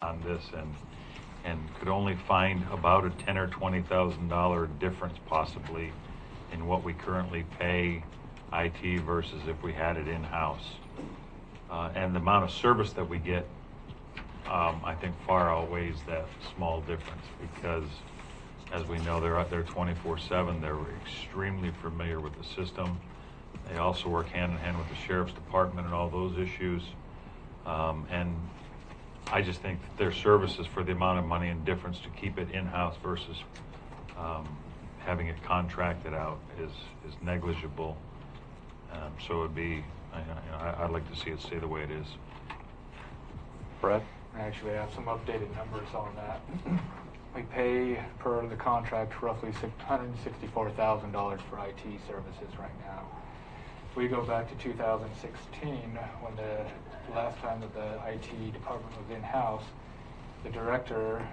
on this and could only find about a $10,000 or $20,000 difference possibly in what we currently pay IT versus if we had it in-house. And the amount of service that we get, I think far outweighs that small difference because, as we know, they're out there 24/7. They're extremely familiar with the system. They also work hand in hand with the sheriff's department and all those issues. And I just think that their services for the amount of money and difference to keep it in-house versus having it contracted out is negligible. So it'd be, I'd like to see it stay the way it is. Brad? I actually have some updated numbers on that. We pay per the contract roughly $164,000 for IT services right now. If we go back to 2016, when the last time that the IT department was in-house, the director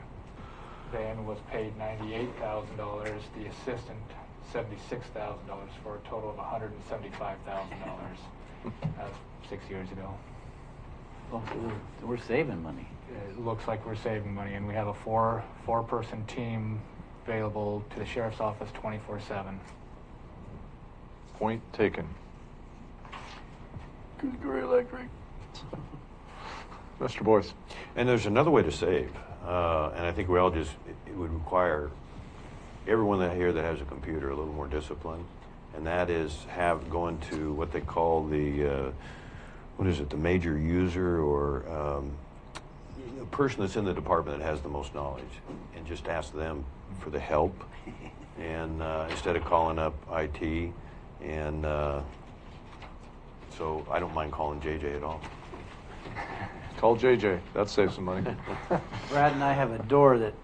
then was paid $98,000, the assistant $76,000 for a total of $175,000. That's 6 years ago. Well, we're saving money. It looks like we're saving money, and we have a four-person team available to the sheriff's office 24/7. Point taken. Gooseberry Electric. Mr. Boyce? And there's another way to save, and I think we all it would require everyone that here that has a computer a little more discipline, and that is go into what they call the the major user or the person that's in the department that has the most knowledge, and just ask them for the help, and instead of calling up IT, and so I don't mind calling JJ at all. Call JJ. That saves some money. Brad and I have a door that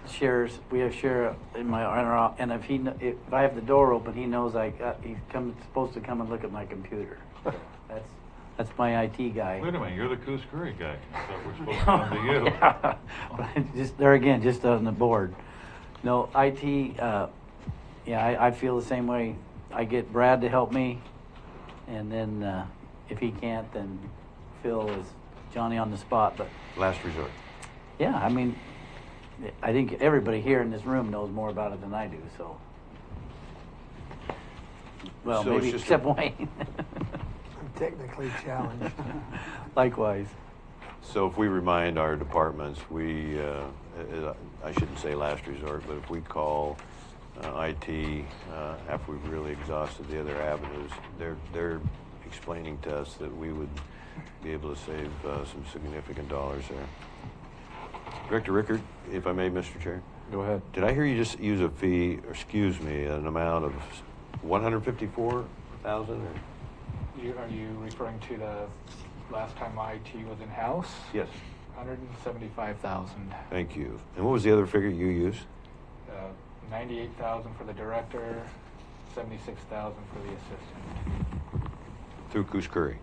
shares. We have share in and if I have the door open, he knows he's supposed to come and look at my computer. That's my IT guy. Wait a minute, you're the Coos Curry guy. I thought we're supposed to come to you. Yeah. But just there again, just on the board. No, IT, I feel the same way. I get Brad to help me, and then if he can't, then Phil is Johnny on the spot. But Last resort. yeah, I mean, I think everybody here in this room knows more about it than I do, so. Well, So it's maybe just except a- Wayne. I'm technically challenged. Likewise. So if we remind our departments, I shouldn't say last resort, but if we call IT after we've really exhausted the other avenues, they're explaining to us that we would be able to save some significant dollars there. Director Rickard, if I may, Mr. Chair. Go ahead. Did I hear you just use an amount of 154,000? Are you referring to the last time IT was in-house? Yes. 175,000. Thank you. And what was the other figure you used? 98,000 for the director, 76,000 for the assistant. Through Coos Curry.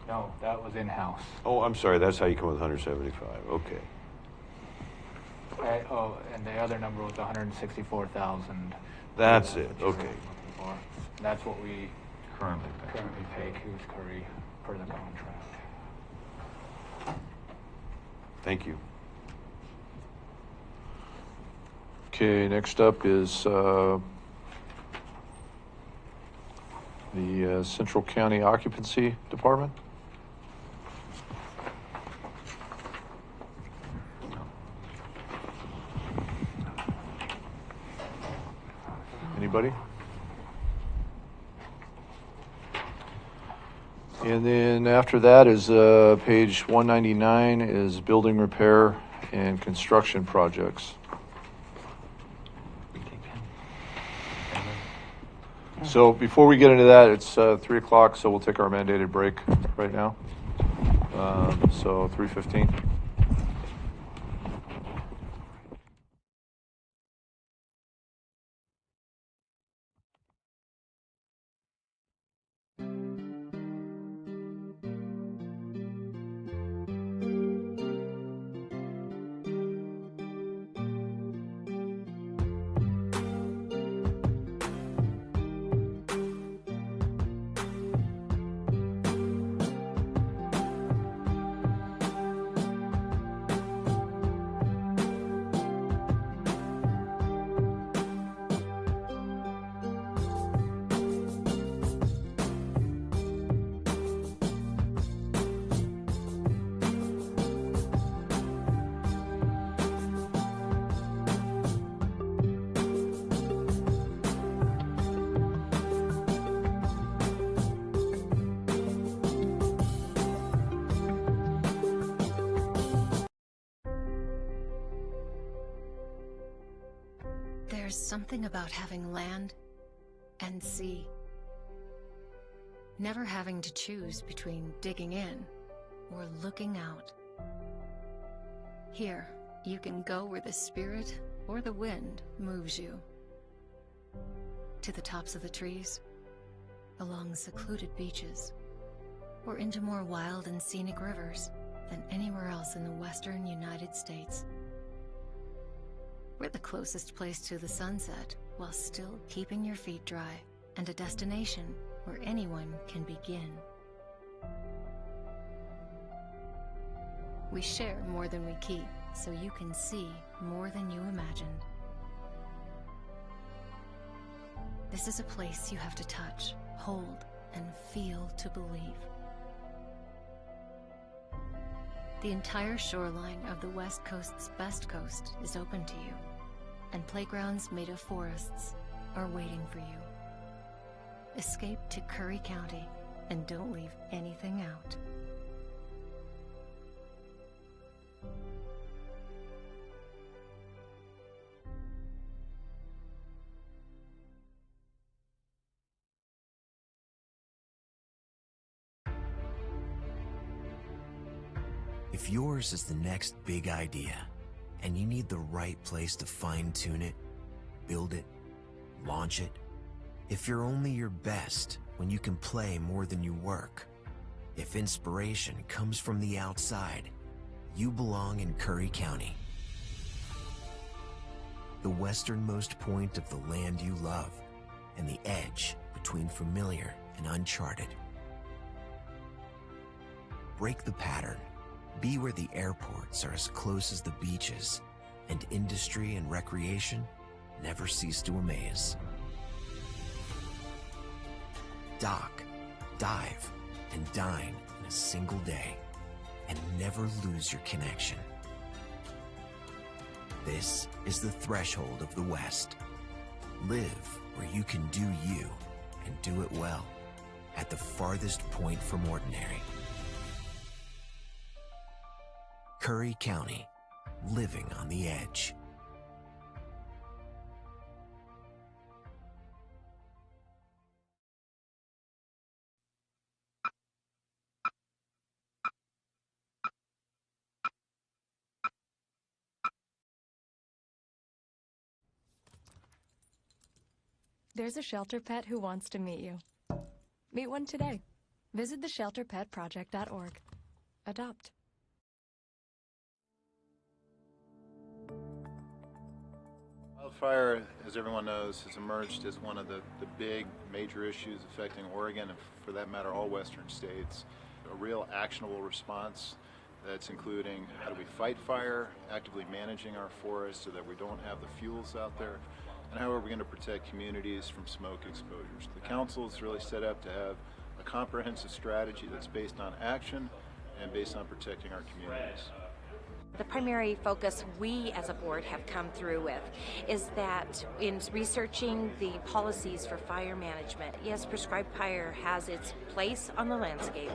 No, that was in-house. Oh, I'm sorry. That's how you come with 175. Okay. And the other number was 164,000. That's it. Okay. That's what we Currently. currently pay Coos Curry per the contract. Thank you. Okay, next up is the Central County Occupancy Department. Anybody? And then after that is page 199 is building repair and construction projects. So before we get into that, it's 3 o'clock, so we'll take our mandated break right now. So 3:15. There's something about having land and sea. Never having to choose between digging in or looking out. Here, you can go where the spirit or the wind moves you. To the tops of the trees, along secluded beaches, or into more wild and scenic rivers than anywhere else in the western United States. We're the closest place to the sunset while still keeping your feet dry, and a destination where anyone can begin. We share more than we keep, so you can see more than you imagined. This is a place you have to touch, hold, and feel to believe. The entire shoreline of the West Coast's best coast is open to you, and playgrounds made of forests are waiting for you. Escape to Curry County and don't leave anything out. If yours is the next big idea, and you need the right place to fine-tune it, build it, launch it, if you're only your best when you can play more than you work, if inspiration comes from the outside, you belong in Curry County. The westernmost point of the land you love, and the edge between familiar and uncharted. Break the pattern. Be where the airports are as close as the beaches, and industry and recreation never cease to amaze. Dock, dive, and dine in a single day, and never lose your connection. This is the threshold of the West. Live where you can do you, and do it well, at the farthest point from ordinary. Curry County, living on the edge. There's a shelter pet who wants to meet you. Meet one today. Visit theshelterpetproject.org. Adopt. Wildfire, as everyone knows, has emerged as one of the big major issues affecting Oregon and, for that matter, all western states. A real actionable response that's including how do we fight fire, actively managing our forests so that we don't have the fuels out there, and how are we going to protect communities from smoke exposures. The council is really set up to have a comprehensive strategy that's based on action and based on protecting our communities. The primary focus we as a board have come through with is that in researching the policies for fire management, yes, prescribed fire has its place on the landscape,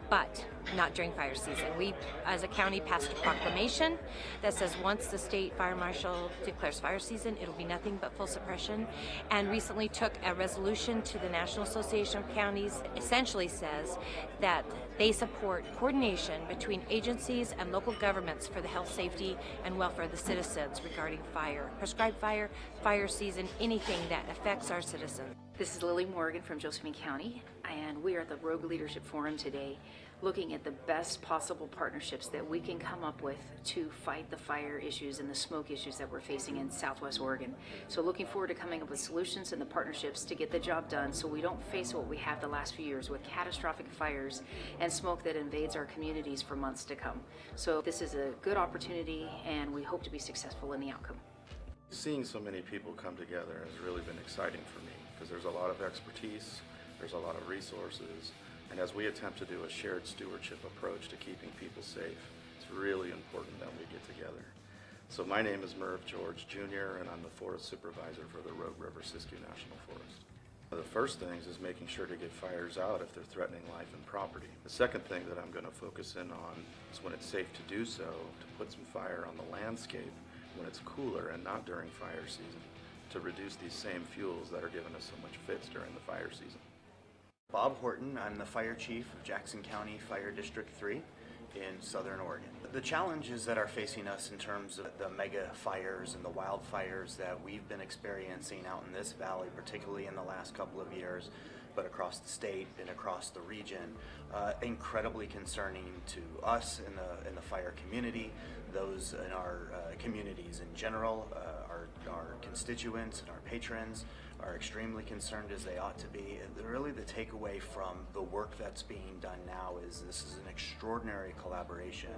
but not during fire season. We, as a county, passed a proclamation that says once the state fire marshal declares fire season, it'll be nothing but full suppression, and recently took a resolution to the National Association of Counties, essentially says that they support coordination between agencies and local governments for the health, safety, and welfare of the citizens regarding fire. Prescribed fire, fire season, anything that affects our citizens. This is Lily Morgan from Josephine County, and we are at the Rogue Leadership Forum today looking at the best possible partnerships that we can come up with to fight the fire issues and the smoke issues that we're facing in Southwest Oregon. So looking forward to coming up with solutions and the partnerships to get the job done so we don't face what we have the last few years with catastrophic fires and smoke that invades our communities for months to come. So this is a good opportunity and we hope to be successful in the outcome. Seeing so many people come together has really been exciting for me because there's a lot of expertise, there's a lot of resources, and as we attempt to do a shared stewardship approach to keeping people safe, it's really important that we get together. So my name is Merv George Jr. and I'm the Forest Supervisor for the Rogue River Siskiyou National Forest. The first things is making sure to get fires out if they're threatening life and property. The second thing that I'm going to focus in on is when it's safe to do so, to put some fire on the landscape when it's cooler and not during fire season, to reduce these same fuels that are giving us so much fits during the fire season. Bob Horton, I'm the fire chief of Jackson County Fire District 3 in Southern Oregon. The challenges that are facing us in terms of the mega fires and the wildfires that we've been experiencing out in this valley, particularly in the last couple of years, but across the state and across the region, incredibly concerning to us in the fire community, those in our communities in general, our constituents and our patrons are extremely concerned, as they ought to be. And really the takeaway from the work that's being done now is this is an extraordinary collaboration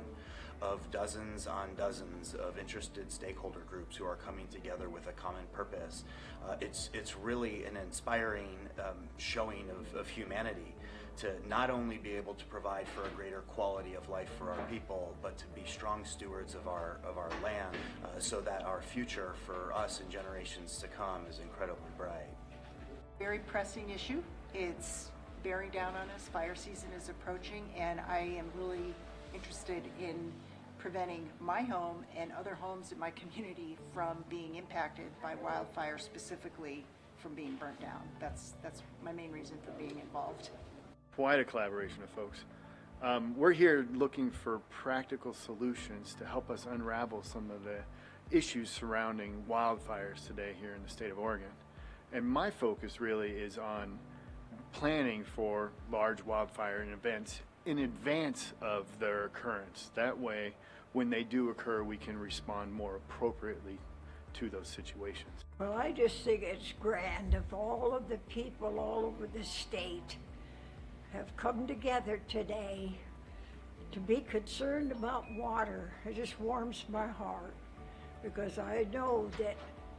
of dozens on dozens of interested stakeholder groups who are coming together with a common purpose. It's really an inspiring showing of humanity to not only be able to provide for a greater quality of life for our people, but to be strong stewards of our land, so that our future for us and generations to come is incredibly bright. Very pressing issue. It's bearing down on us. Fire season is approaching, and I am really interested in preventing my home and other homes in my community from being impacted by wildfire, specifically from being burnt down. That's my main reason for being involved. Quite a collaboration of folks. We're here looking for practical solutions to help us unravel some of the issues surrounding wildfires today here in the state of Oregon. And my focus really is on planning for large wildfire events in advance of their occurrence. That way, when they do occur, we can respond more appropriately to those situations. Well, I just think it's grand if all of the people all over the state have come together today to be concerned about water. It just warms my heart, because I know that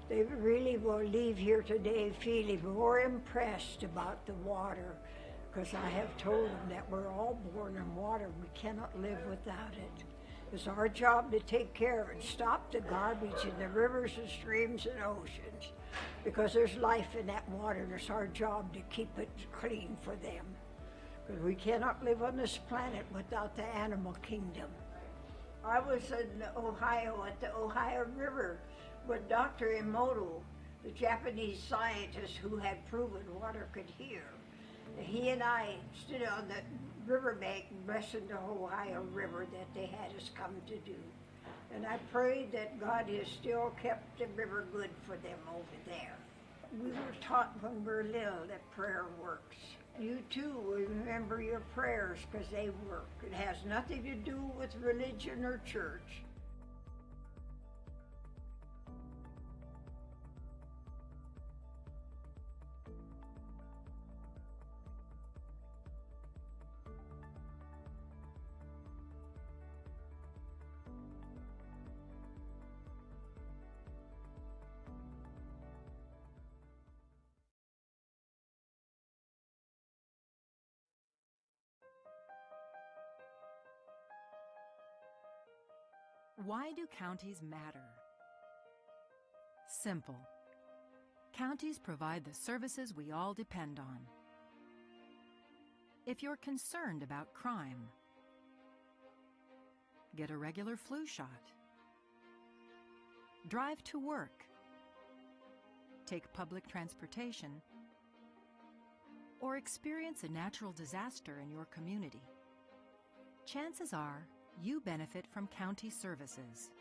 they really will leave here today feeling more impressed about the water, because I have told them that we're all born in water. We cannot live without it. It's our job to take care of it, stop the garbage in the rivers and streams and oceans, because there's life in that water, and it's our job to keep it clean for them. Because we cannot live on this planet without the animal kingdom. I was in Ohio at the Ohio River with Dr. Emoto, the Japanese scientist who had proven water could heal. He and I stood on the riverbank and blessed the Ohio River that they had us come to do. And I prayed that God has still kept the river good for them over there. We were taught when we were little that prayer works. You too will remember your prayers, because they work. It has nothing to do with religion or church. Why do counties matter? Simple. Counties provide the services we all depend on. If you're concerned about crime, get a regular flu shot. Drive to work. Take public transportation. Or experience a natural disaster in your community. Chances are you benefit from county services.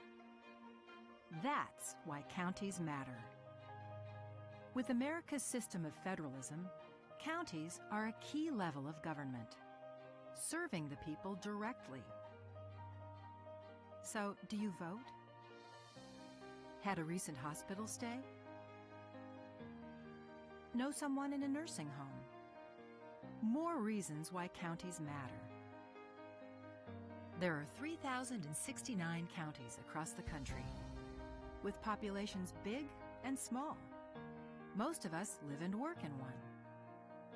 That's why counties matter. With America's system of federalism, counties are a key level of government, serving the people directly. So, do you vote? Had a recent hospital stay? Know someone in a nursing home? More reasons why counties matter. There are 3,069 counties across the country, with populations big and small. Most of us live and work in one.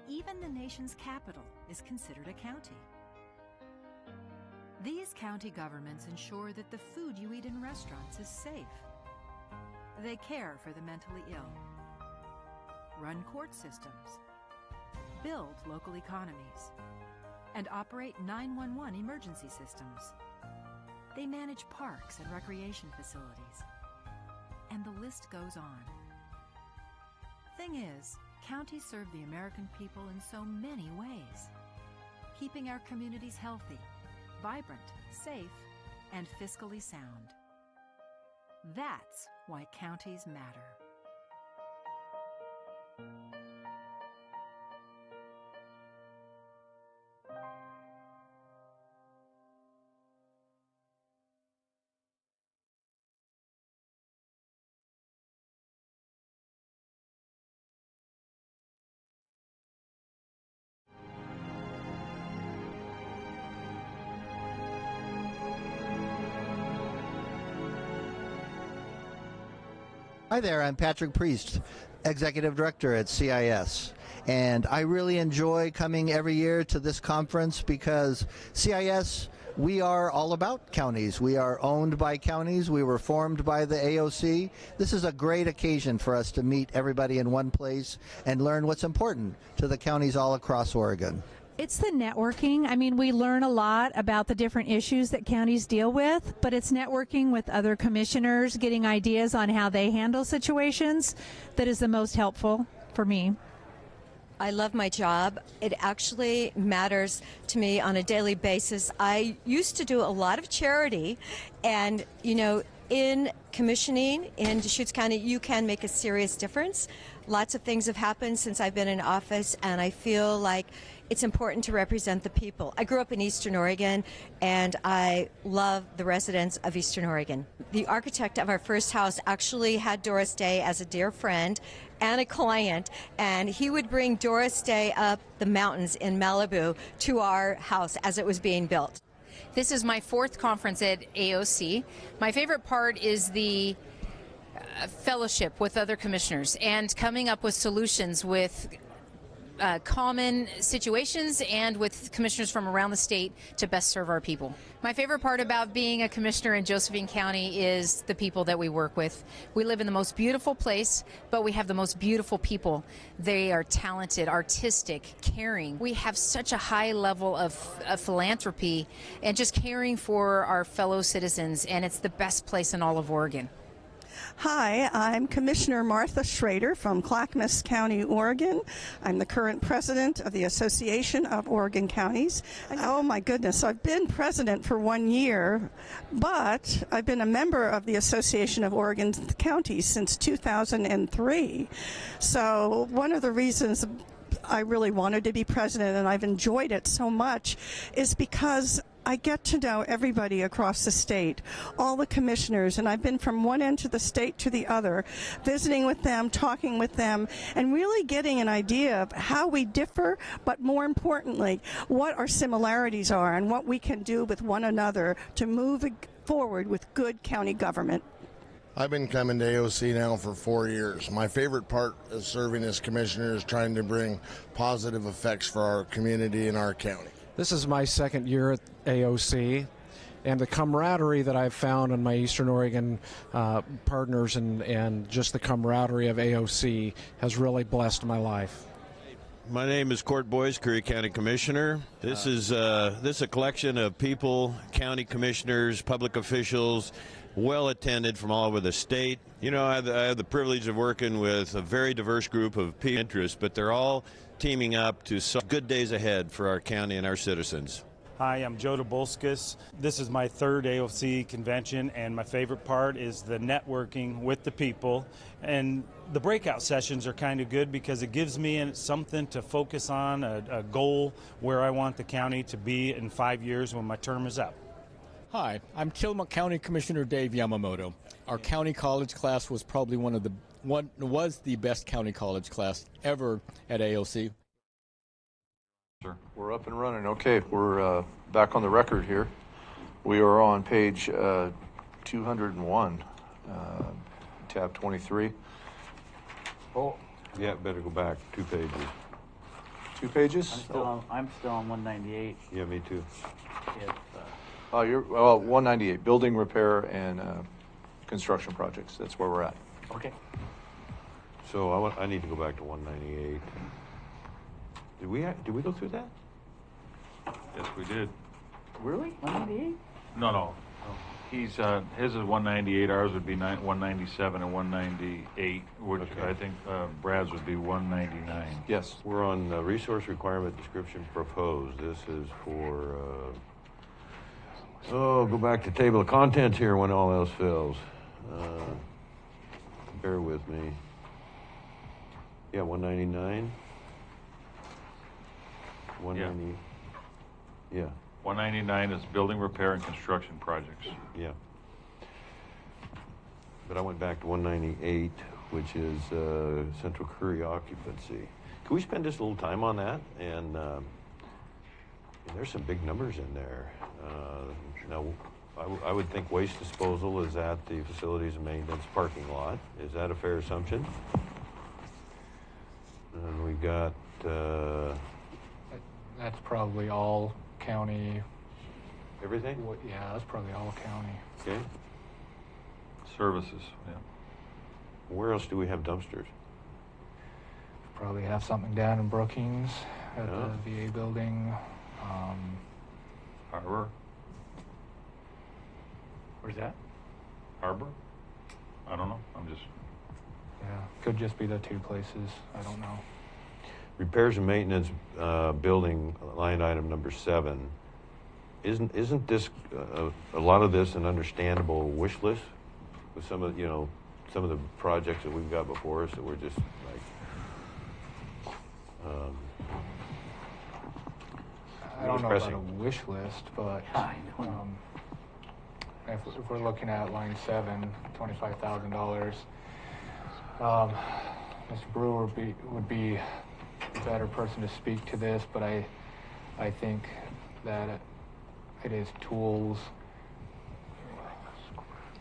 Even the nation's capital is considered a county. These county governments ensure that the food you eat in restaurants is safe. They care for the mentally ill, run court systems, build local economies, and operate 911 emergency systems. They manage parks and recreation facilities. And the list goes on. Thing is, counties serve the American people in so many ways, keeping our communities healthy, vibrant, safe, and fiscally sound. That's why counties matter. Hi there, I'm Patrick Priest, Executive Director at CIS. And I really enjoy coming every year to this conference because CIS, we are all about counties. We are owned by counties. We were formed by the AOC. This is a great occasion for us to meet everybody in one place and learn what's important to the counties all across Oregon. It's the networking. I mean, we learn a lot about the different issues that counties deal with, but it's networking with other commissioners, getting ideas on how they handle situations that is the most helpful for me. I love my job. It actually matters to me on a daily basis. I used to do a lot of charity, and, you know, in commissioning in Deschutes County, you can make a serious difference. Lots of things have happened since I've been in office, and I feel like it's important to represent the people. I grew up in Eastern Oregon, and I love the residents of Eastern Oregon. The architect of our first house actually had Doris Day as a dear friend and a client, and he would bring Doris Day up the mountains in Malibu to our house as it was being built. This is my 4th conference at AOC. My favorite part is the fellowship with other commissioners and coming up with solutions with common situations and with commissioners from around the state to best serve our people. My favorite part about being a commissioner in Josephine County is the people that we work with. We live in the most beautiful place, but we have the most beautiful people. They are talented, artistic, caring. We have such a high level of philanthropy and just caring for our fellow citizens, and it's the best place in all of Oregon. Hi, I'm Commissioner Martha Schrader from Clackamas County, Oregon. I'm the current president of the Association of Oregon Counties. Oh my goodness, I've been president for 1 year, but I've been a member of the Association of Oregon Counties since 2003. So one of the reasons I really wanted to be president, and I've enjoyed it so much, is because I get to know everybody across the state, all the commissioners, and I've been from one end of the state to the other, visiting with them, talking with them, and really getting an idea of how we differ, but more importantly, what our similarities are and what we can do with one another to move forward with good county government. I've been coming to AOC now for 4 years. My favorite part of serving as commissioner is trying to bring positive effects for our community and our county. This is my 2nd year at AOC, and the camaraderie that I've found in my Eastern Oregon partners and just the camaraderie of AOC has really blessed my life. My name is Court Boyce, Curry County Commissioner. This is a collection of people, county commissioners, public officials, well attended from all over the state. You know, I have the privilege of working with a very diverse group of people of interest, but they're all teaming up to some good days ahead for our county and our citizens. Hi, I'm Joe DeBolskis. This is my 3rd AOC convention, and my favorite part is the networking with the people. And the breakout sessions are kind of good because it gives me something to focus on, a goal where I want the county to be in 5 years when my term is up. Hi, I'm Tillamook County Commissioner Dave Yamamoto. Our county college class was probably was the best county college class ever at AOC. Sure. We're up and running. Okay, we're back on the record here. We are on page 201, tab 23. Oh, yeah, better go back 2 pages. 2 pages? I'm still on 198. Yeah, me too. You're 198, building repair and construction projects. That's where we're at. Okay. So I need to go back to 198. Did we go through that? Yes, we did. Really? 198? No. He's, his is 198, ours would be 197 and 198, which Okay. I think Brad's would be 199. Yes. We're on resource requirement description proposed. This is for, go back to table of contents here when all else fails. Bear with me. Yeah, 199. 190. Yeah. 199 is building repair and construction projects. Yeah. But I went back to 198, which is Central Curry occupancy. Can we spend just a little time on that? And there's some big numbers in there. Now, I would think waste disposal is at the facilities and maintenance parking lot. Is that a fair assumption? And we got... That's probably all county. Everything? Yeah, that's probably all county. Okay. Services, yeah. Where else do we have dumpsters? Probably have something down in Brookings at Yeah. the VA building. Harbor? Where's that? Harbor? I don't know, I'm just... Yeah, could just be the two places. I don't know. Repairs and maintenance building line item number 7. Isn't this a lot of this an understandable wish list with some of some of the projects that we've got before us that we're just like I don't know about a wish list, but if we're looking at line 7, $25,000, Mr. Brewer would be a better person to speak to this, but I think that it is tools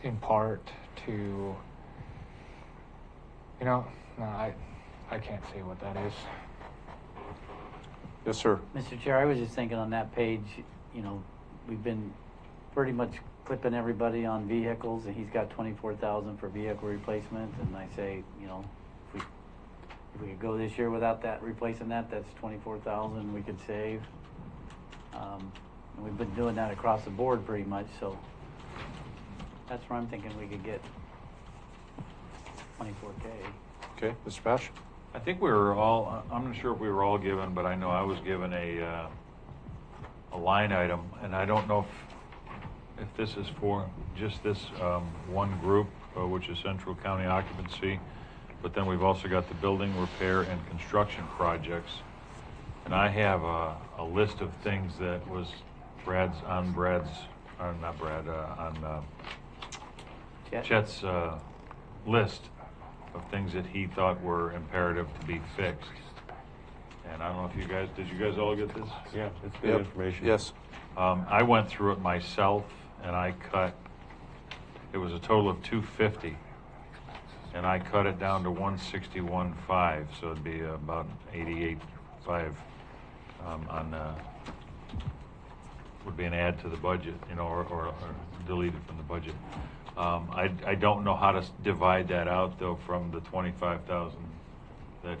in part to, no, I can't say what that is. Yes, sir. Mr. Chair, I was just thinking on that page, we've been pretty much clipping everybody on vehicles, and he's got 24,000 for vehicle replacement, and I say, if we could go this year without that, replacing that, that's 24,000 we could save. And we've been doing that across the board pretty much, so that's where I'm thinking we could get 24K. Okay, Mr. Pash? I think we were all, I'm not sure if we were all given, but I know I was given a line item, and I don't know if this is for just this one group, which is Central County Occupancy, but then we've also got the building repair and construction projects. And I have a list of things that was Chet's list of things that he thought were imperative to be fixed. And I don't know if did you guys all get this? Yeah, it's good information. Yes. I went through it myself, and I cut, it was a total of 250, and I cut it down to 161.5, so it'd be about 88.5 would be an add to the budget, or deleted from the budget. I don't know how to divide that out, though, from the 25,000 that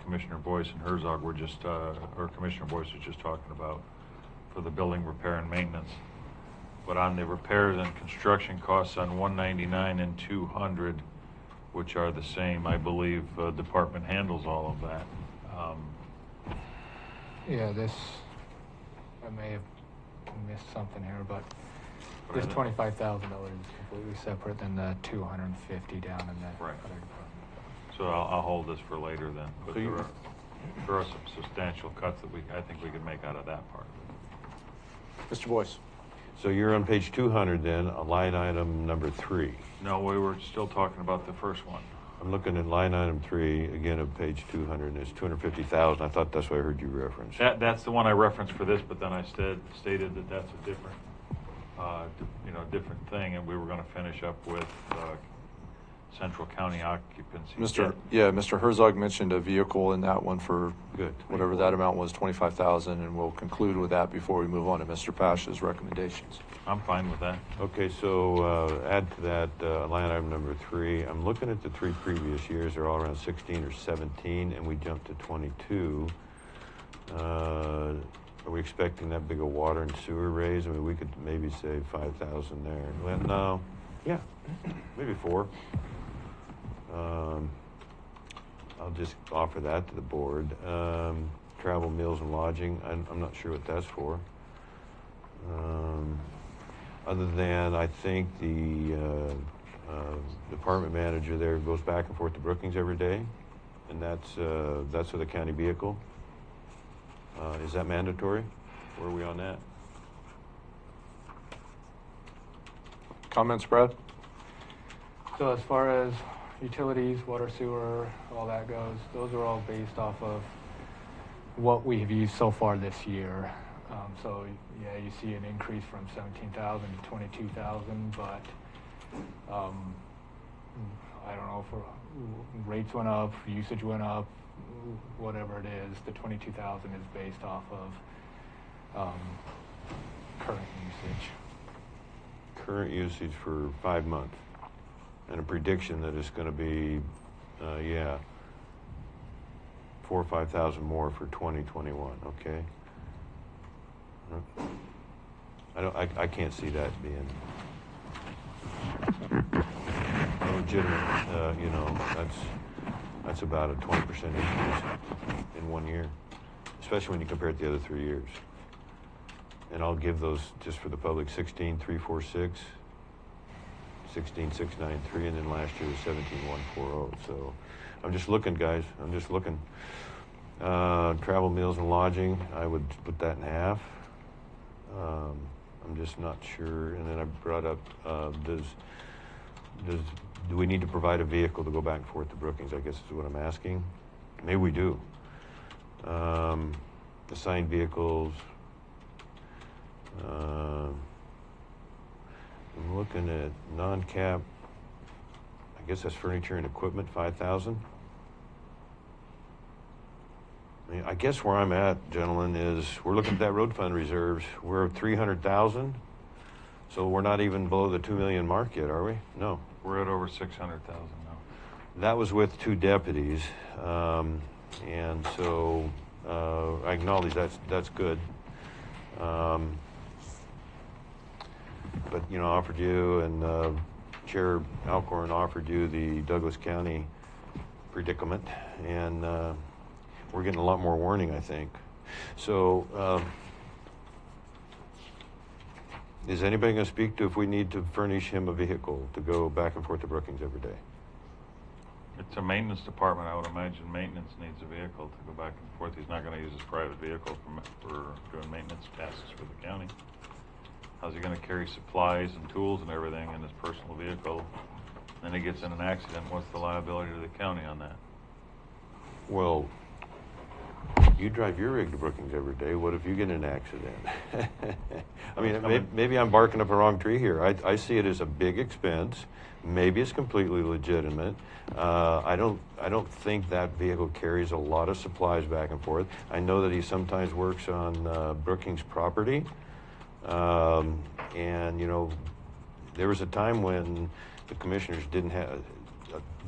Commissioner Boyce and Herzog were just, or Commissioner Boyce was just talking about for the building repair and maintenance. But on the repairs and construction costs on 199 and 200, which are the same, I believe department handles all of that. Yeah, I may have missed something here, but this $25,000 is completely separate than the 250 down in that other department. So I'll hold this for later then. But So there are some substantial cuts that I think we could make out of that part. Mr. Boyce. So you're on page 200 then, on line item number 3. No, we were still talking about the first one. I'm looking at line item 3, again, of page 200, and it's 250,000. I thought that's what I heard you reference. That's the one I referenced for this, but then I stated that that's a different, different thing, and we were going to finish up with Central County Occupancy. Mr. Herzog mentioned a vehicle in that one for whatever that amount was, 25,000, and we'll conclude with that before we move on to Mr. Pash's recommendations. I'm fine with that. Okay, so add to that line item number 3. I'm looking at the 3 previous years. They're all around 16 or 17, and we jumped to 22. Are we expecting that big a water and sewer raise? I mean, we could maybe save 5,000 there. Well, no, yeah, maybe 4. I'll just offer that to the board. Travel, meals, and lodging. I'm not sure what that's for. Other than I think the department manager there goes back and forth to Brookings every day, and that's with a county vehicle. Is that mandatory? Where are we on that? Comments, Brad? So as far as utilities, water, sewer, all that goes, those are all based off of what we have used so far this year. So yeah, you see an increase from 17,000 to 22,000, but I don't know if rates went up, usage went up, whatever it is. The 22,000 is based off of current usage. Current usage for 5 months, and a prediction that it's going to be, 4,000 or 5,000 more for 2021. Okay. I can't see that being legitimate. That's about a 20% increase in 1 year, especially when you compare it to the other 3 years. And I'll give those just for the public: 16,346, 16,693, and then last year was 17,140. So I'm just looking, guys. I'm just looking. Travel, meals, and lodging, I would put that in half. I'm just not sure. And then I brought up, do we need to provide a vehicle to go back and forth to Brookings? I guess is what I'm asking. Maybe we do. Assigned vehicles. I'm looking at non-cap. I guess that's furniture and equipment, 5,000. I mean, I guess where I'm at, gentlemen, is we're looking at that road fund reserves. We're at 300,000, so we're not even below the 2 million mark yet, are we? No. We're at over 600,000 now. That was with 2 deputies, and so I acknowledge that's good. But offered you, and Chair Alcorn offered you the Douglas County predicament, and we're getting a lot more warning, I think. So, is anybody going to speak to if we need to furnish him a vehicle to go back and forth to Brookings every day? It's a maintenance department. I would imagine maintenance needs a vehicle to go back and forth. He's not going to use his private vehicle for doing maintenance tasks for the county. How's he going to carry supplies and tools and everything in his personal vehicle? Then he gets in an accident. What's the liability to the county on that? Well, you drive your rig to Brookings every day. What if you get in an accident? I mean, maybe I'm barking up a wrong tree here. I see it as a big expense. Maybe it's completely legitimate. I don't think that vehicle carries a lot of supplies back and forth. I know that he sometimes works on Brookings property. And there was a time when the commissioners didn't have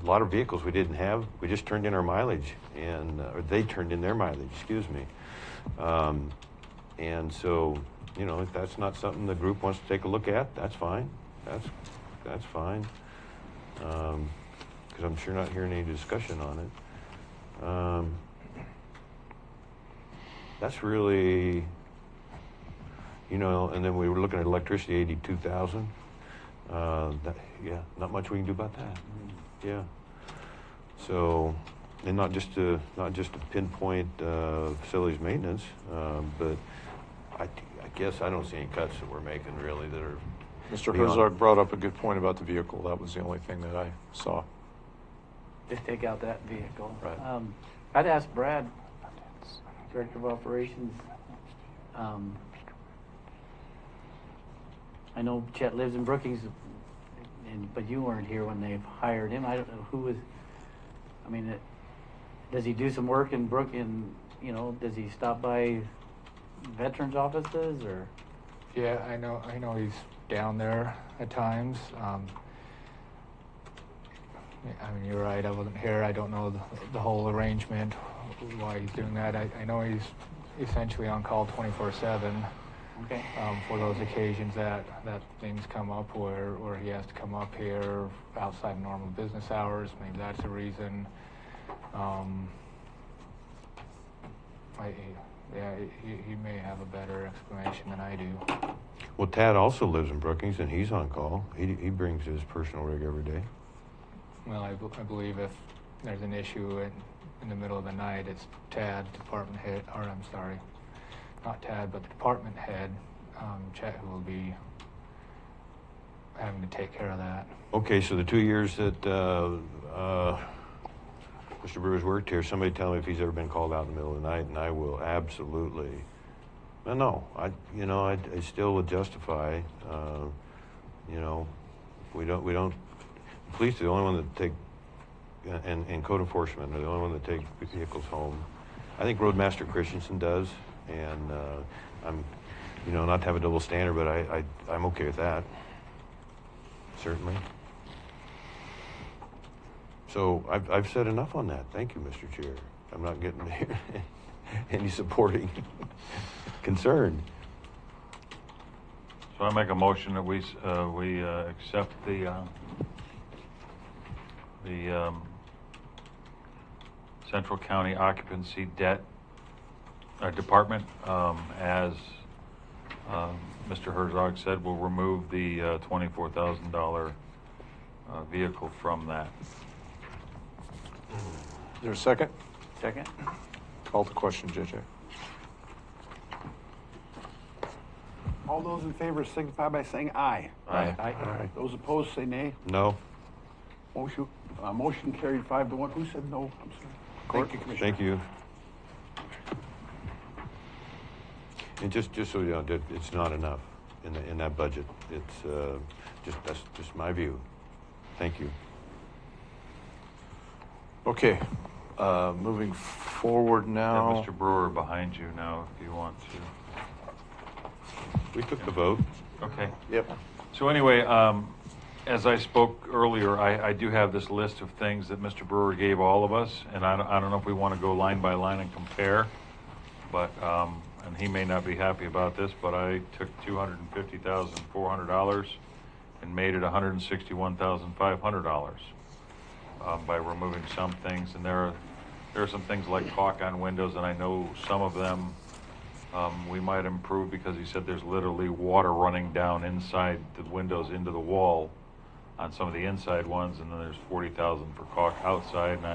a lot of vehicles. We didn't have. We just turned in our mileage, or they turned in their mileage. Excuse me. And so, if that's not something the group wants to take a look at, that's fine. That's fine. Because I'm sure not hearing any discussion on it. That's really. And then we were looking at electricity, 82,000. Not much we can do about that. Yeah. So, and not just to pinpoint facilities maintenance, but I guess I don't see any cuts that we're making really that are. Mr. Herzog brought up a good point about the vehicle. That was the only thing that I saw. Just take out that vehicle. Right. I'd ask Brad, Director of Operations. I know Chet lives in Brookings, but you weren't here when they hired him. I don't know who was. I mean, does he do some work in does he stop by veterans offices or? Yeah, I know he's down there at times. I mean, you're right. I wasn't here. I don't know the whole arrangement, why he's doing that. I know he's essentially on call 24/7. Okay. For those occasions that things come up where he has to come up here outside of normal business hours. Maybe that's a reason. He may have a better explanation than I do. Well, Tad also lives in Brookings, and he's on call. He brings his personal rig every day. Well, I believe if there's an issue in the middle of the night, it's Tad, department head, or I'm sorry, not Tad, but the department head, Chet, who will be having to take care of that. Okay, so the 2 years that Mr. Brewer's worked here, somebody tell me if he's ever been called out in the middle of the night, and I will absolutely. No, I still would justify. We don't. The police are the only one that take, and code enforcement are the only one that take vehicles home. I think Roadmaster Christensen does, and I'm, not to have a double standard, but I'm okay with that. Certainly. So I've said enough on that. Thank you, Mr. Chair. I'm not getting any supporting concern. So I make a motion that we accept the Central County Occupancy Debt Department, as Mr. Herzog said, we'll remove the $24,000 vehicle from that. Is there a second? Second. Call the question, JJ. All those in favor signify by saying aye. Aye. Aye. Those opposed say nay. No. Motion carried 5-1. Who said no? I'm sorry. Thank you, Commissioner. Thank you. And just so you know, it's not enough in that budget. It's that's just my view. Thank you. Okay, moving forward now. Yeah, Mr. Brewer behind you now, if you want to. We took the vote. Okay. Yep. So anyway, as I spoke earlier, I do have this list of things that Mr. Brewer gave all of us, and I don't know if we want to go line by line and compare, but and he may not be happy about this, but I took $250,400 and made it $161,500 by removing some things, and there are some things like caulk on windows, and I know some of them we might improve because he said there's literally water running down inside the windows into the wall on some of the inside ones, and then there's $40,000 for caulk outside, and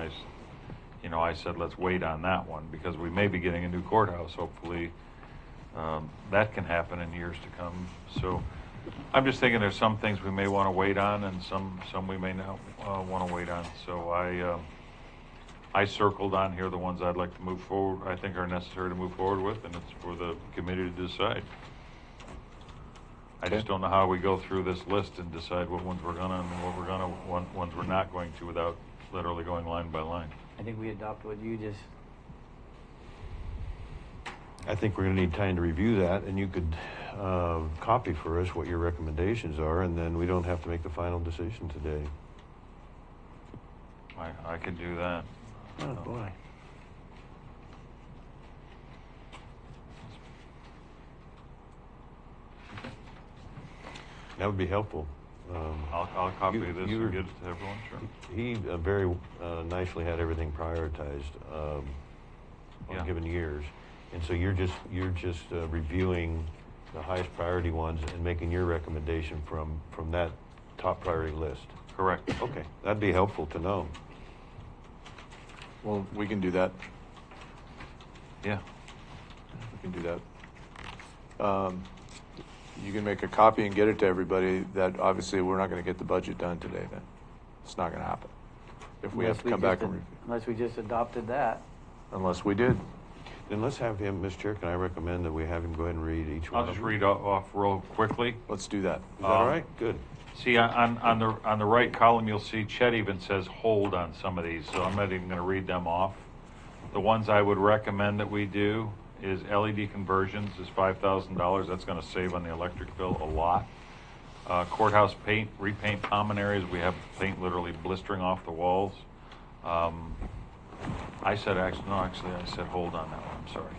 I said let's wait on that one because we may be getting a new courthouse. Hopefully that can happen in years to come. So I'm just thinking there's some things we may want to wait on, and some we may not want to wait on. So I circled on here the ones I'd like to move forward, I think are necessary to move forward with, and it's for the committee to decide. I just don't know how we go through this list and decide what ones we're gonna and what we're gonna, ones we're not going to without literally going line by line. I think we adopt what you just. I think we're going to need time to review that, and you could copy for us what your recommendations are, and then we don't have to make the final decision today. I could do that. Oh, boy. That would be helpful. I'll copy this and get it to everyone, sure. He very nicely had everything prioritized on given years. And so you're just reviewing the highest priority ones and making your recommendation from that top priority list. Correct. Okay, that'd be helpful to know. Well, we can do that. Yeah. We can do that. You can make a copy and get it to everybody. That obviously we're not going to get the budget done today. Then it's not going to happen. If we have to come back and review. Unless we just adopted that. Unless we did. Then let's have him, Mr. Chair, can I recommend that we have him go ahead and read each one? I'll just read off real quickly. Let's do that. Is that all right? Good. See, on the right column, you'll see Chet even says hold on some of these, so I'm not even going to read them off. The ones I would recommend that we do is LED conversions is $5,000. That's going to save on the electric bill a lot. Courthouse paint, repaint common areas. We have paint literally blistering off the walls. I said hold on that one. I'm sorry.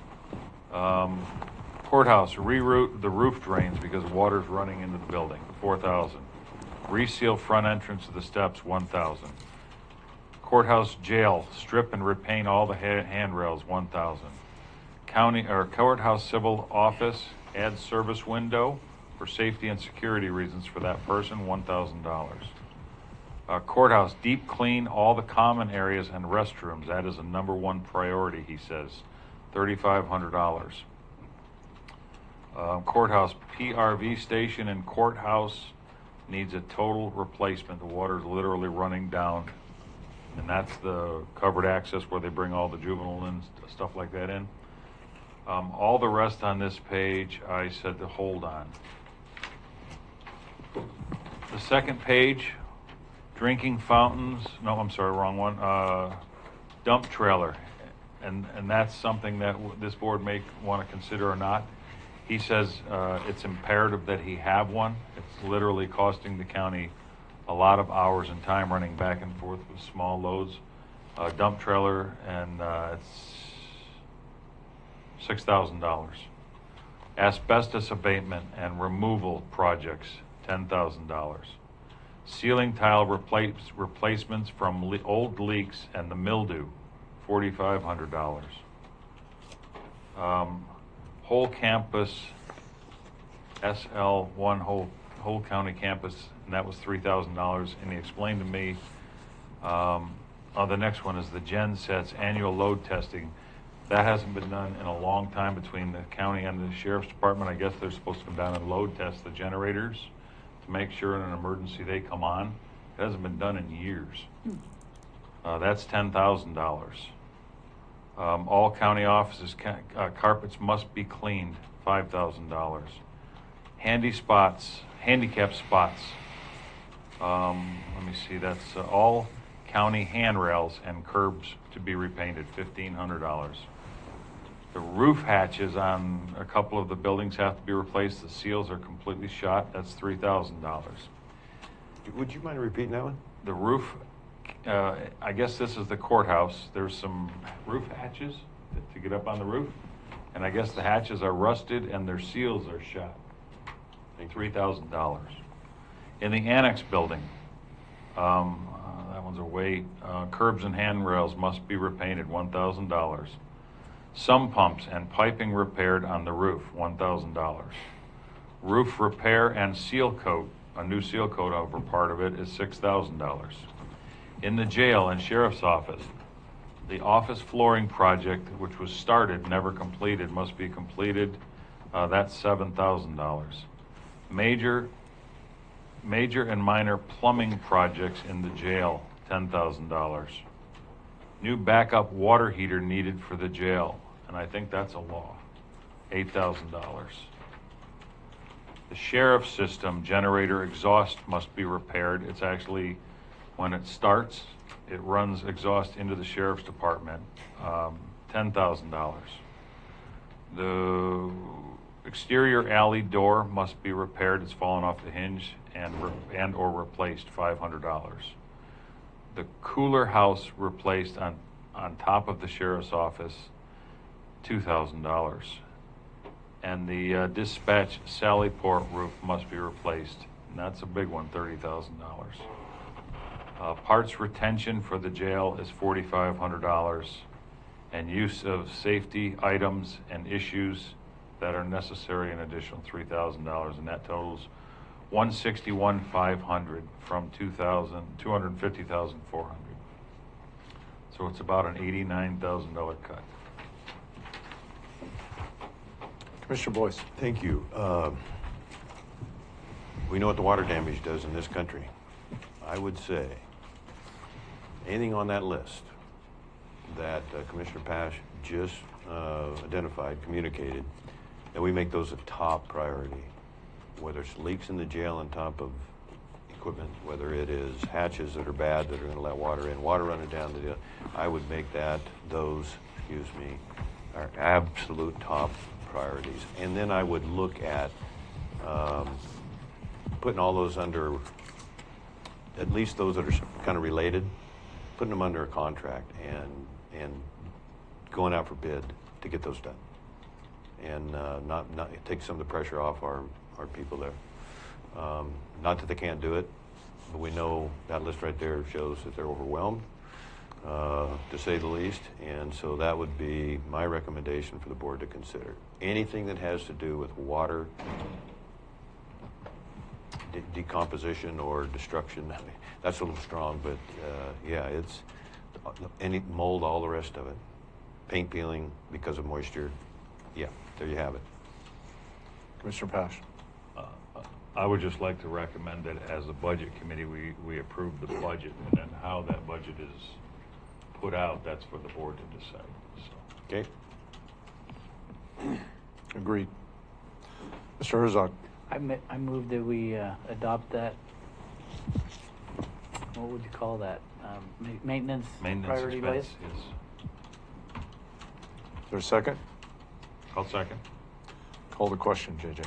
Courthouse, reroute the roof drains because water's running into the building, 4,000. Reseal front entrance of the steps, 1,000. Courthouse jail, strip and repaint all the handrails, 1,000. Courthouse civil office, add service window for safety and security reasons for that person, $1,000. Courthouse, deep clean all the common areas and restrooms. That is a #1 priority, he says, $3,500. Courthouse PRV station and courthouse needs a total replacement. The water's literally running down, and that's the covered access where they bring all the juvenile and stuff like that in. All the rest on this page, I said to hold on. The second page, drinking fountains, no, I'm sorry, wrong one, dump trailer. And that's something that this board may want to consider or not. He says it's imperative that he have one. It's literally costing the county a lot of hours and time running back and forth with small loads. Dump trailer, and it's $6,000. Asbestos abatement and removal projects, $10,000. Ceiling tile replacements from old leaks and the mildew, $4,500. Whole campus, SL1 whole county campus, and that was $3,000. And he explained to me, the next one is the gen sets annual load testing. That hasn't been done in a long time between the county and the sheriff's department. I guess they're supposed to come down and load test the generators to make sure in an emergency they come on. It hasn't been done in years. That's $10,000. All county offices, carpets must be cleaned, $5,000. Handicap spots. Let me see, that's all county handrails and curbs to be repainted, $1,500. The roof hatches on a couple of the buildings have to be replaced. The seals are completely shot. That's $3,000. Would you mind repeating that one? The roof, I guess this is the courthouse. There's some roof hatches to get up on the roof. And I guess the hatches are rusted and their seals are shot. $3,000. In the annex building, that one's away. Curbs and handrails must be repainted, $1,000. Sump pumps and piping repaired on the roof, $1,000. Roof repair and seal coat, a new seal coat over part of it, is $6,000. In the jail and sheriff's office, the office flooring project, which was started, never completed, must be completed. That's $7,000. Major and minor plumbing projects in the jail, $10,000. New backup water heater needed for the jail, and I think that's a law, $8,000. The sheriff's system generator exhaust must be repaired. It's actually, when it starts, it runs exhaust into the sheriff's department, $10,000. The exterior alley door must be repaired. It's fallen off the hinge and or replaced, $500. The cooler house replaced on top of the sheriff's office, $2,000. And the dispatch Sally Port roof must be replaced, and that's a big one, $30,000. Parts retention for the jail is $4,500, and use of safety items and issues that are necessary an additional $3,000, and that totals $161,500 from $250,400. So it's about an $89,000 cut. Commissioner Boyce. Thank you. We know what the water damage does in this country. I would say anything on that list that Commissioner Pash just identified, communicated, that we make those a top priority. Whether it's leaks in the jail on top of equipment, whether it is hatches that are bad that are going to let water in, water running down the jail, I would make those, our absolute top priorities. And then I would look at putting all those under, at least those that are kind of related, putting them under a contract and going out for bid to get those done. and not take some of the pressure off our people there. Not that they can't do it, but we know that list right there shows that they're overwhelmed, to say the least. And so that would be my recommendation for the board to consider. Anything that has to do with water decomposition or destruction, that's a little strong, but yeah, it's any mold, all the rest of it. Paint peeling because of moisture. Yeah, there you have it. Commissioner Pash. I would just like to recommend that as a budget committee, we approve the budget, and then how that budget is put out, that's for the board to decide. So. Okay. Agreed. Mr. Herzog. I move that we adopt that. What would you call that? Maintenance priority expense, list? yes. Is there a second? I'll second. Call the question, JJ.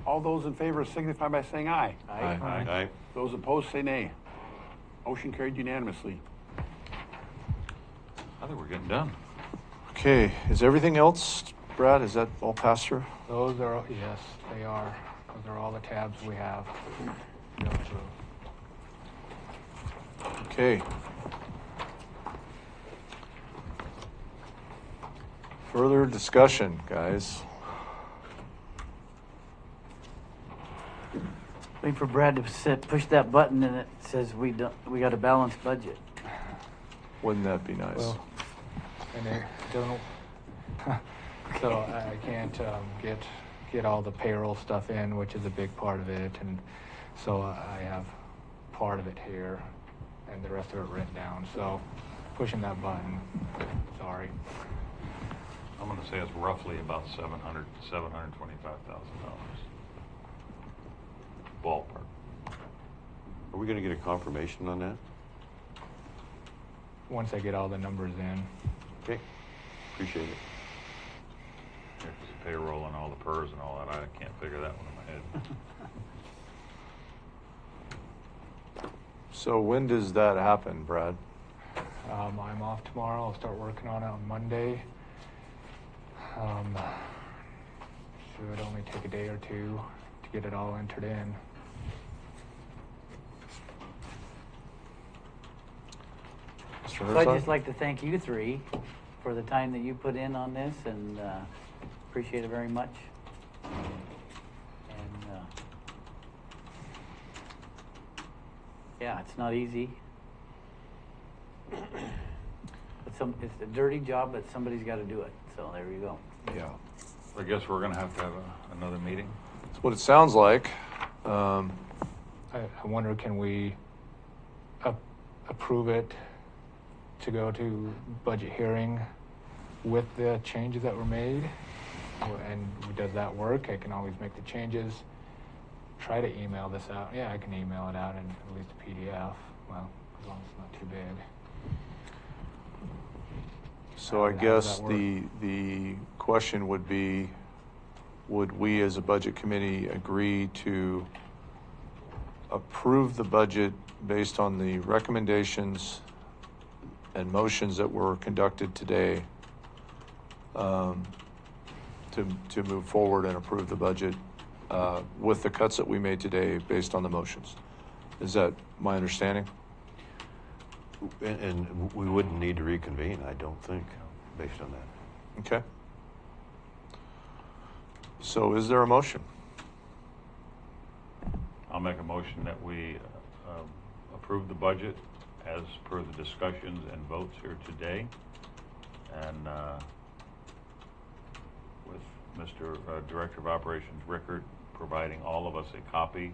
All those in favor signify by saying aye. Aye. Aye. Aye. Those opposed say nay. Motion carried unanimously. I think we're getting done. Okay, is everything else, Brad, is that all passed through? Those are, yes, they are. Those are all the tabs we have. to go through. Okay. Further discussion, guys. Wait for Brad to push that button and it says we got a balanced budget. Wouldn't that be nice? Well, and they don't. So I can't get all the payroll stuff in, which is a big part of it, and so I have part of it here, and the rest of it written down. So pushing that button. Sorry. I'm going to say it's roughly about $725,000. Ballpark. Are we going to get a confirmation on that? Once I get all the numbers in. Okay. Appreciate it. Yeah, 'cause the payroll and all the PERS and all that, I can't figure that one in my head. So when does that happen, Brad? I'm off tomorrow. I'll start working on it on Monday. Should only take a day or two to get it all entered in. Mr. So I'd just like to thank you three for the time that you put in on this, and appreciate it very much. And yeah, it's not easy. But it's a dirty job, but somebody's got to do it. So there you go. Yeah. I guess we're going to have another meeting. That's what it sounds like. I wonder, can we approve it to go to budget hearing with the changes that were made? And does that work? I can always make the changes. Try to email this out. Yeah, I can email it out in at least a PDF. Well, as long as it's not too big. So I guess the question would be, would we as a budget committee agree to approve the budget based on the recommendations and motions that were conducted today to move forward and approve the budget with the cuts that we made today based on the motions? Is that my understanding? And we wouldn't need to reconvene, I don't think, based on that. Okay. So is there a motion? I'll make a motion that we approve the budget as per the discussions and votes here today. And with Mr. Director of Operations Rickert providing all of us a copy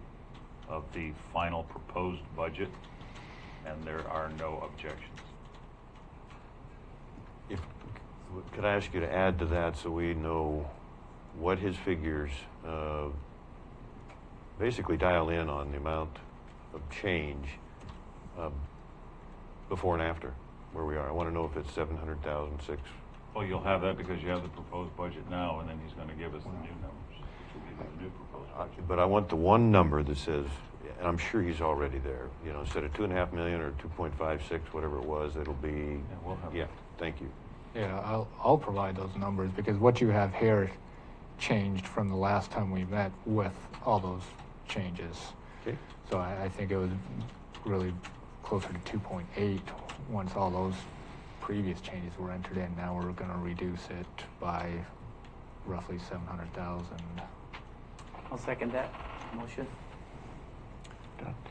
of the final proposed budget, and there are no objections. Could I ask you to add to that so we know what his figures basically dial in on the amount of change before and after where we are? I want to know if it's 700,000, 6. Well, you'll have that because you have the proposed budget now, and then he's going to give us the new numbers, which will be the new proposed budget. But I want the one number that says, and I'm sure he's already there, instead of 2.5 million or 2.56, whatever it was, it'll be, we'll have yeah, thank you. Yeah, I'll provide those numbers because what you have here changed from the last time we met with all those changes. Okay. So I think it was really closer to 2.8 once all those previous changes were entered in. Now we're going to reduce it by roughly 700,000. I'll second that motion.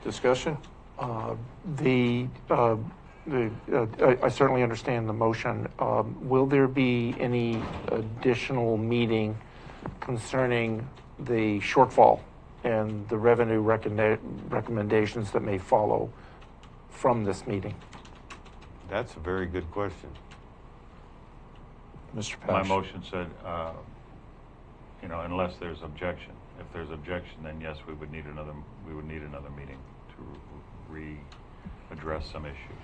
Discussion? I certainly understand the motion. Will there be any additional meeting concerning the shortfall and the revenue recommendations that may follow from this meeting? That's a very good question. Mr. Pash. My motion said, unless there's objection. If there's objection, then yes, we would need another meeting to readdress some issues.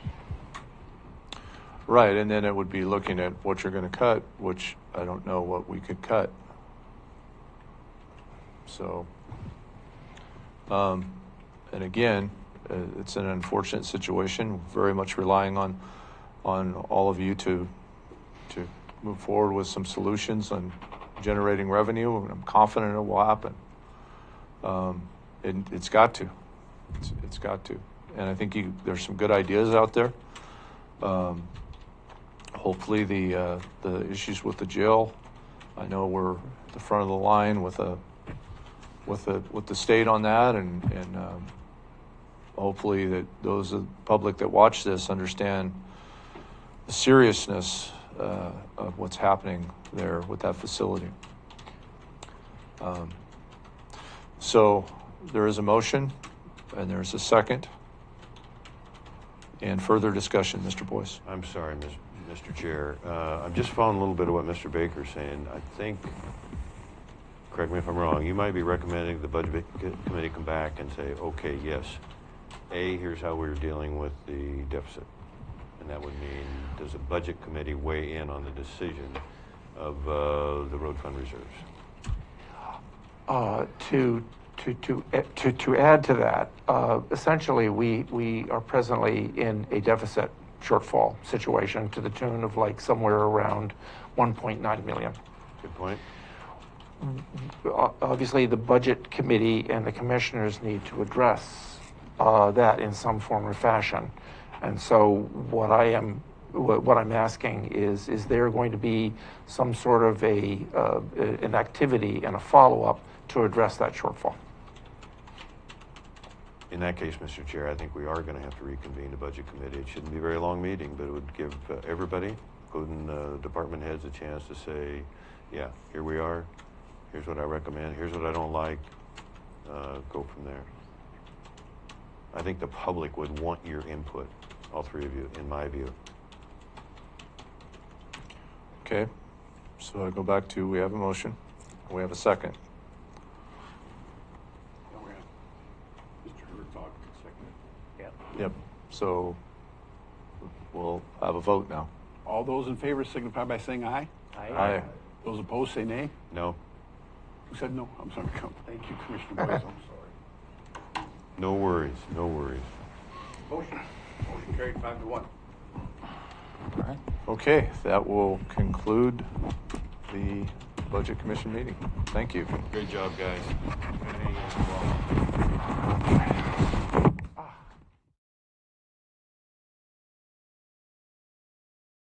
Right, and then it would be looking at what you're going to cut, which I don't know what we could cut. So, and again, it's an unfortunate situation. Very much relying on all of you to move forward with some solutions on generating revenue, and I'm confident it will happen. It's got to. It's got to. And I think there's some good ideas out there. Hopefully the issues with the jail, I know we're at the front of the line with the state on that, and hopefully that those of the public that watch this understand the seriousness of what's happening there with that facility. So there is a motion and there's a second. And further discussion, Mr. Boyce. I'm sorry, Mr. Chair. I'm just following a little bit of what Mr. Baker's saying. I think, correct me if I'm wrong, you might be recommending the Budget Committee come back and say, okay, yes, here's how we're dealing with the deficit. And that would mean, does the Budget Committee weigh in on the decision of the road fund reserves? To add to that, essentially we are presently in a deficit shortfall situation to the tune of like somewhere around 1.9 million. Good point. Obviously, the Budget Committee and the commissioners need to address that in some form or fashion. And so what I'm asking is there going to be some sort of an activity and a follow-up to address that shortfall? In that case, Mr. Chair, I think we are going to have to reconvene the Budget Committee. It shouldn't be a very long meeting, but it would give everybody, including department heads, a chance to say, yeah, here we are. Here's what I recommend. Here's what I don't like. Go from there. I think the public would want your input, all three of you, in my view. Okay, so I go back to, we have a motion. We have a second. Yep, so we'll have a vote now. All those in favor signify by saying aye. Aye. Those opposed say nay. No. Who said no? I'm sorry. Thank you, Commissioner Boyce. I'm sorry. No worries, no worries. Motion carried 5-1. All right. Okay, that will conclude the Budget Commission meeting. Thank you. Great job, guys.